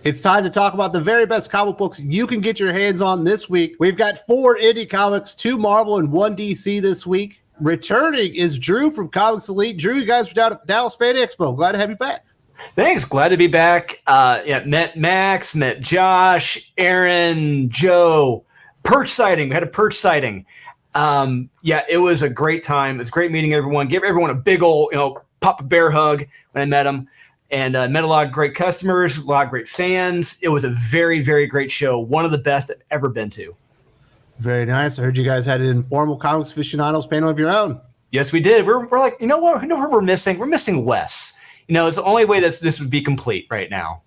It's time to talk about the very best comic books you can get your hands on this week. We've got 4 indie comics, 2 Marvel and 1 DC this week. Returning is Drew from Comics Elite. Drew, you guys were down at Dallas Fan Expo. Glad to have you back. Thanks. Glad to be back. Met Max, met Josh, Aaron, Joe. Perch sighting. We had a perch sighting. It was a great time. It was great meeting everyone. Give everyone a big old, Papa Bear hug when I met them. And met a lot of great customers, a lot of great fans. It was a very, very great show. One of the best I've ever been to. Very nice. I heard you guys had an informal comics aficionados panel of your own. Yes, we did. We're like, you know what we're missing? We're missing Wes. It's the only way that this would be complete right now.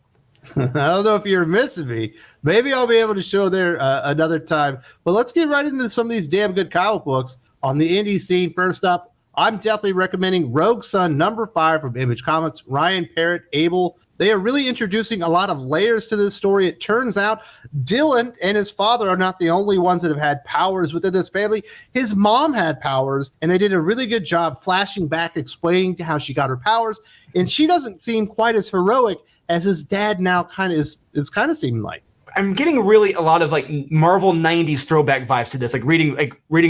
I don't know if you're missing me. Maybe I'll be able to show there another time. But let's get right into some of these damn good comic books on the indie scene. First up, I'm definitely recommending Rogue Sun #5 from Image Comics. Ryan Parrott, Abel. They are really introducing a lot of layers to this story. It turns out Dylan and his father are not the only ones that have had powers within this family. His mom had powers, and they did a really good job flashing back, explaining how she got her powers. And she doesn't seem quite as heroic as his dad now kind of is kind of seeming like. I'm getting really a lot of like Marvel 90s throwback vibes to this, like reading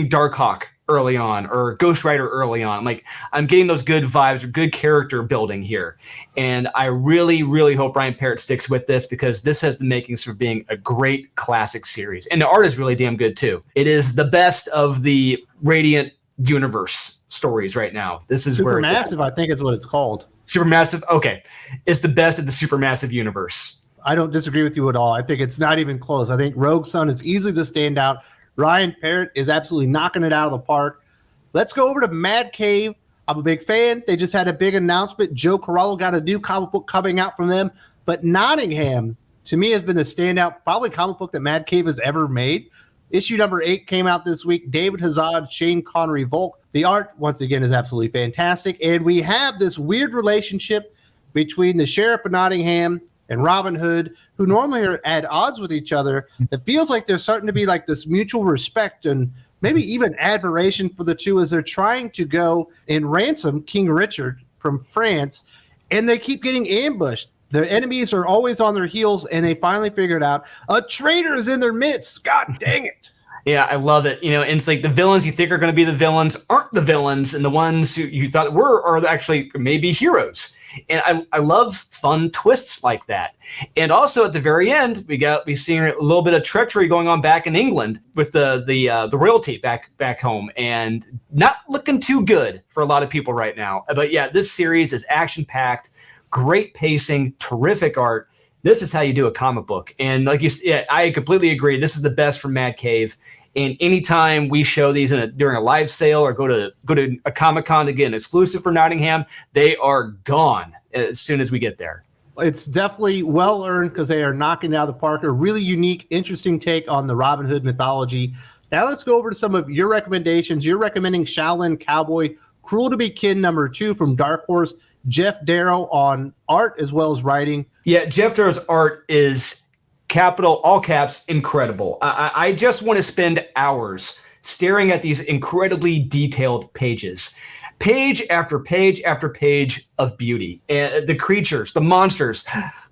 Darkhawk early on or Ghost Rider early on. Like I'm getting those good vibes or good character building here. And I really, really hope Ryan Parrott sticks with this because this has the makings for being a great classic series. And the art is really damn good too. It is the best of the Radiant universe stories right now. This is where it's Supermassive, I think is what it's called. Supermassive. Okay. It's the best of the Supermassive universe. I don't disagree with you at all. I think it's not even close. I think Rogue Sun is easily the standout. Ryan Parrott is absolutely knocking it out of the park. Let's go over to Mad Cave. I'm a big fan. They just had a big announcement. Joe Corallo got a new comic book coming out from them. But Nottingham, to me, has been the standout, probably comic book that Mad Cave has ever made. Issue #8 came out this week. David Hazard, Shane Connery-Volk. The art, once again, is absolutely fantastic. And we have this weird relationship between the Sheriff of Nottingham and Robin Hood, who normally are at odds with each other. It feels like there's starting to be like this mutual respect and maybe even admiration for the two as they're trying to go and ransom King Richard from France, and they keep getting ambushed. Their enemies are always on their heels, and they finally figured out a traitor is in their midst. God dang it. Yeah, I love it. And it's like the villains you think are going to be the villains aren't the villains, and the ones who you thought were are actually maybe heroes. And I love fun twists like that. And also at the very end, we see a little bit of treachery going on back in England with the royalty back home, and not looking too good for a lot of people right now. But yeah, this series is action packed, great pacing, terrific art. This is how you do a comic book. And like you said, I completely agree. This is the best from Mad Cave. And anytime we show these during a live sale or go to a Comic-Con to get an exclusive for Nottingham, they are gone as soon as we get there. It's definitely well earned because they are knocking it out of the park. A really unique, interesting take on the Robin Hood mythology. Now let's go over to some of your recommendations. You're recommending Shaolin, Cowboy, Cruel to Be Kin #2 from Dark Horse. Jeff Darrow on art as well as writing. Yeah, Jeff Darrow's art is capital, all caps, incredible. I just want to spend hours staring at these incredibly detailed pages. Page after page after page of beauty. And the creatures, the monsters,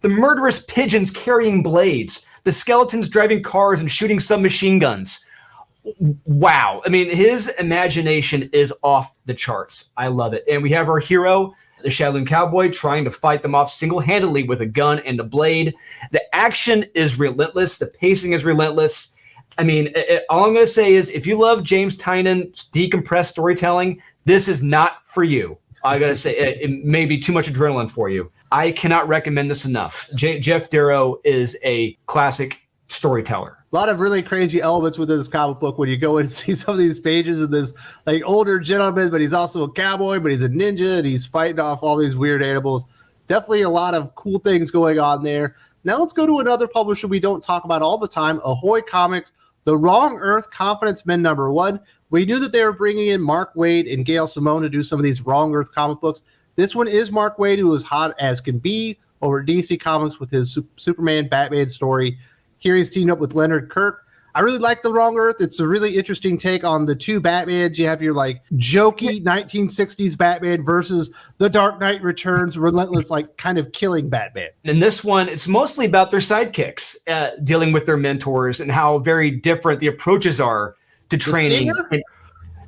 the murderous pigeons carrying blades, the skeletons driving cars and shooting submachine guns. Wow. I mean, his imagination is off the charts. I love it. And we have our hero, the Shaolin Cowboy, trying to fight them off single-handedly with a gun and a blade. The action is relentless. The pacing is relentless. I mean, all I'm going to say is if you love James Tynion's decompressed storytelling, this is not for you. I got to say, it may be too much adrenaline for you. I cannot recommend this enough. Jeff Darrow is a classic storyteller. A lot of really crazy elements within this comic book when you go and see some of these pages of this like older gentleman, but he's also a cowboy, but he's a ninja, and he's fighting off all these weird animals. Definitely a lot of cool things going on there. Now let's go to another publisher we don't talk about all the time, Ahoy Comics, The Wrong Earth Confidence Men #1. We knew that they were bringing in Mark Waid and Gail Simone to do some of these Wrong Earth comic books. This one is Mark Waid, who is hot as can be over at DC Comics with his Superman Batman story. Here he's teamed up with Leonard Kirk. I really like The Wrong Earth. It's a really interesting take on the two Batmans. You have your like jokey 1960s Batman versus the Dark Knight Returns, relentless, like kind of killing Batman. In this one, it's mostly about their sidekicks dealing with their mentors and how very different the approaches are to training.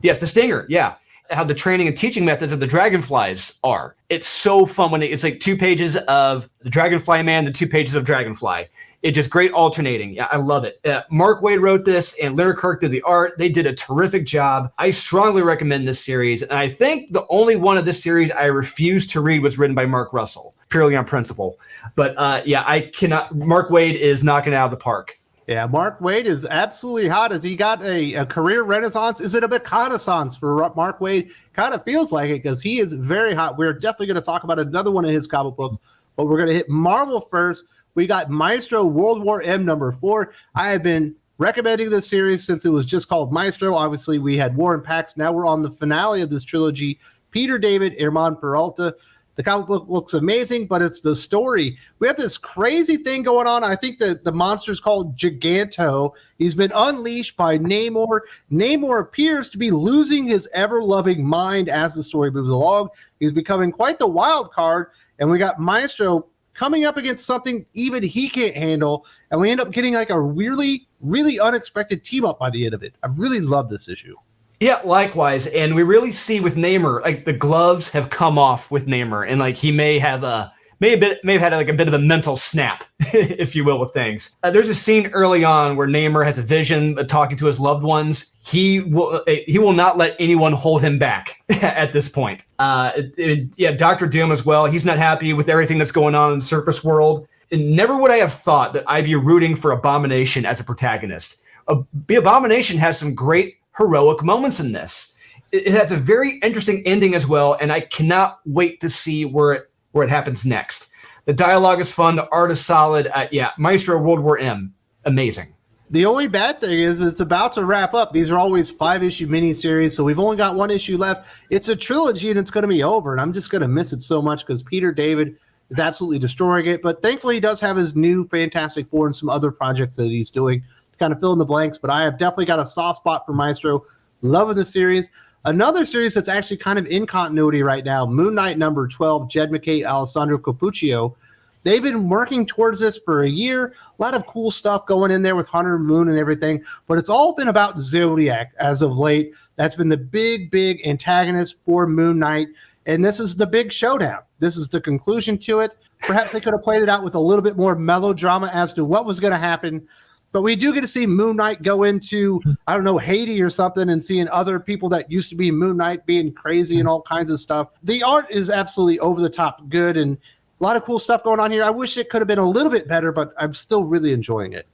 Yes, the Stinger. Yeah. How the training and teaching methods of the Dragonflies are. It's so fun when it's like 2 pages of the Dragonfly Man, the 2 pages of Dragonfly. It's just great alternating. Yeah, I love it. Mark Waid wrote this and Leonard Kirk did the art. They did a terrific job. I strongly recommend this series. And I think the only one of this series I refused to read was written by Mark Russell, purely on principle. But yeah, I cannot. Mark Waid is knocking it out of the park. Yeah, Mark Waid is absolutely hot. Has he got a career renaissance? Is it a reconnaissance for Mark Waid? Kind of feels like it because he is very hot. We're definitely going to talk about another one of his comic books, but we're going to hit Marvel first. We got Maestro World War M #4. I have been recommending this series since it was just called Maestro. Obviously, we had War and Pax. Now we're on the finale of this trilogy. Peter David, Herman Peralta. The comic book looks amazing, but it's the story. We have this crazy thing going on. I think that the monster's called Giganto. He's been unleashed by Namor. Namor appears to be losing his ever-loving mind as the story moves along. He's becoming quite the wild card, and we got Maestro coming up against something even he can't handle, and we end up getting like a really, really unexpected team-up by the end of it. I really love this issue. Yeah, likewise. And we really see with Namor, like the gloves have come off with Namor, and like he may have had like a bit of a mental snap, if you will, with things. There's a scene early on where Namor has a vision talking to his loved ones. He will not let anyone hold him back at this point. Yeah, Dr. Doom as well. He's not happy with everything that's going on in the surface world. And never would I have thought that I'd be rooting for Abomination as a protagonist. The Abomination has some great heroic moments in this. It has a very interesting ending as well, and I cannot wait to see where it happens next. The dialogue is fun, the art is solid. Yeah, Maestro World War M, amazing. The only bad thing is it's about to wrap up. These are always 5-issue miniseries, so we've only got 1 issue left. It's a trilogy, and it's going to be over, and I'm just going to miss it so much because Peter David is absolutely destroying it. But thankfully, he does have his new Fantastic Four and some other projects that he's doing to kind of fill in the blanks. But I have definitely got a soft spot for Maestro. Loving the series. Another series that's actually kind of in continuity right now, Moon Knight #12, Jed MacKay, Alessandro Cappuccio. They've been working towards this for a year. A lot of cool stuff going in there with Hunter Moon and everything, but it's all been about Zodiac as of late. That's been the big antagonist for Moon Knight, and this is the big showdown. This is the conclusion to it. Perhaps they could have played it out with a little bit more melodrama as to what was going to happen, but we do get to see Moon Knight go into, I don't know, Haiti or something and seeing other people that used to be Moon Knight being crazy and all kinds of stuff. The art is absolutely over the top good and a lot of cool stuff going on here. I wish it could have been a little bit better, but I'm still really enjoying it.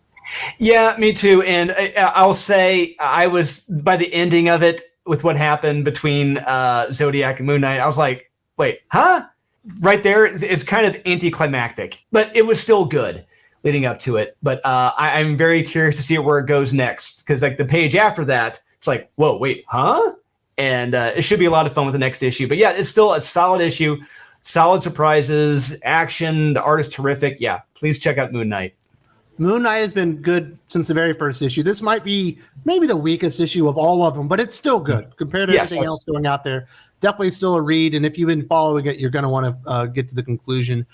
Yeah, me too. And I'll say I was, by the ending of it, with what happened between Zodiac and Moon Knight, I was like, wait, huh? Right there is kind of anticlimactic, but it was still good leading up to it. But I'm very curious to see where it goes next, because like the page after that, it's like, whoa, wait, huh? And it should be a lot of fun with the next issue. But yeah, it's still a solid issue. Solid surprises, action, the art is terrific. Yeah, please check out Moon Knight. Moon Knight has been good since the very first issue. This might be maybe the weakest issue of all of them, but it's still good compared to everything else going out there. Definitely still a read, and if you've been following it, you're going to want to get to the conclusion.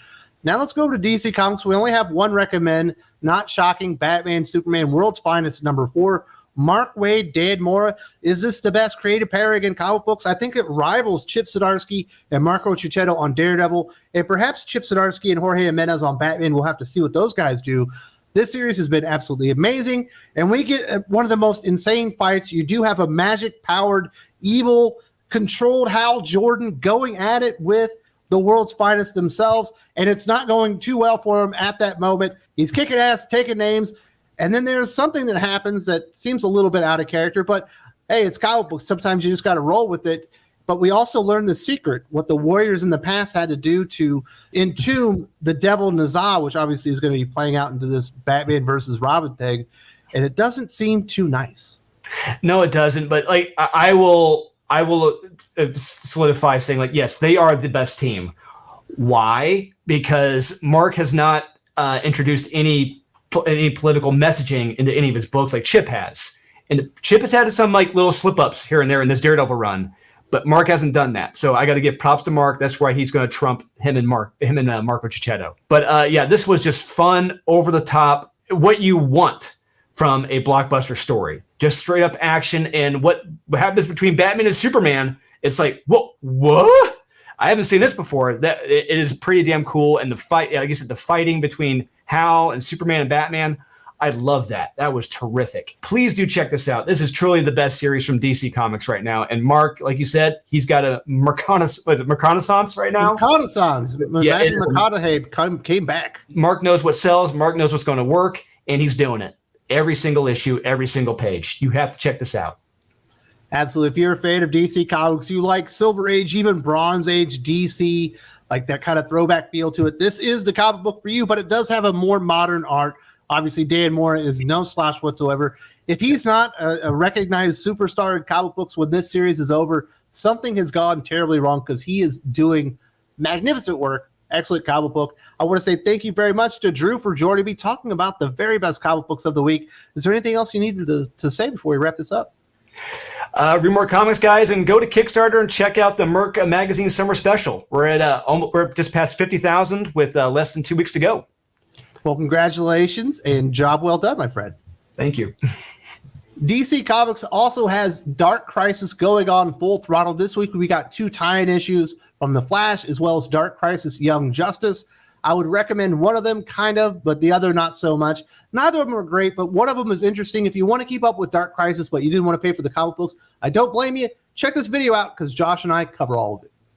Now let's go over to DC Comics. We only have one recommend. Not shocking, Batman, Superman, World's Finest, #4. Mark Waid, Dan Mora. Is this the best creative pairing in comic books? I think it rivals Chip Zdarsky and Marco Checchetto on Daredevil, and perhaps Chip Zdarsky and Jorge Jimenez on Batman. We'll have to see what those guys do. This series has been absolutely amazing, and we get one of the most insane fights. You do have a magic-powered, evil, controlled Hal Jordan going at it with the World's Finest themselves, and it's not going too well for him at that moment. He's kicking ass, taking names, and then there's something that happens that seems a little bit out of character, but hey, it's comic books. Sometimes you just got to roll with it. But we also learned the secret, what the Warriors in the past had to do to entomb the devil Nazar, which obviously is going to be playing out into this Batman versus Robin thing. And it doesn't seem too nice. No, it doesn't. But like, I will solidify saying like, yes, they are the best team. Why? Because Mark has not introduced any any political messaging into any of his books like Chip has. And Chip has had some like little slip-ups here and there in this Daredevil run, but Mark hasn't done that. So I got to give props to Mark. That's why he's going to trump him and Marco Cicchetto. But yeah, this was just fun, over the top, what you want from a blockbuster story. Just straight up action. And what happens between Batman and Superman, it's like, what? I haven't seen this before. That it is pretty damn cool. And the fight, like I said, the fighting between Hal and Superman and Batman, I love that. That was terrific. Please do check this out. This is truly the best series from DC Comics right now. And Mark, like you said, he's got a reconnaissance right now. Reconnaissance. Yeah, Matthew McConaughey came back. Mark knows what sells. Mark knows what's going to work, and he's doing it. Every single issue, every single page. You have to check this out. Absolutely. If you're a fan of DC Comics, you like Silver Age, even Bronze Age DC, like that kind of throwback feel to it, this is the comic book for you, but it does have a more modern art. Obviously, Dan Moore is no slouch whatsoever. If he's not a recognized superstar in comic books when this series is over, something has gone terribly wrong, because he is doing magnificent work. Excellent comic book. I want to say thank you very much to Drew for joining me, talking about the very best comic books of the week. Is there anything else you needed to say before we wrap this up? Read more comics, guys, and go to Kickstarter and check out the Merc Magazine Summer Special. We're just past 50,000 with less than 2 weeks to go. Well, congratulations and job well done, my friend. Thank you. DC Comics also has Dark Crisis going on full throttle. This week we got 2 tie-in issues from The Flash, as well as Dark Crisis Young Justice. I would recommend one of them, kind of, but the other not so much. Neither of them are great, but one of them is interesting. If you want to keep up with Dark Crisis, but you didn't want to pay for the comic books, I don't blame you. Check this video out, because Josh and I cover all of it.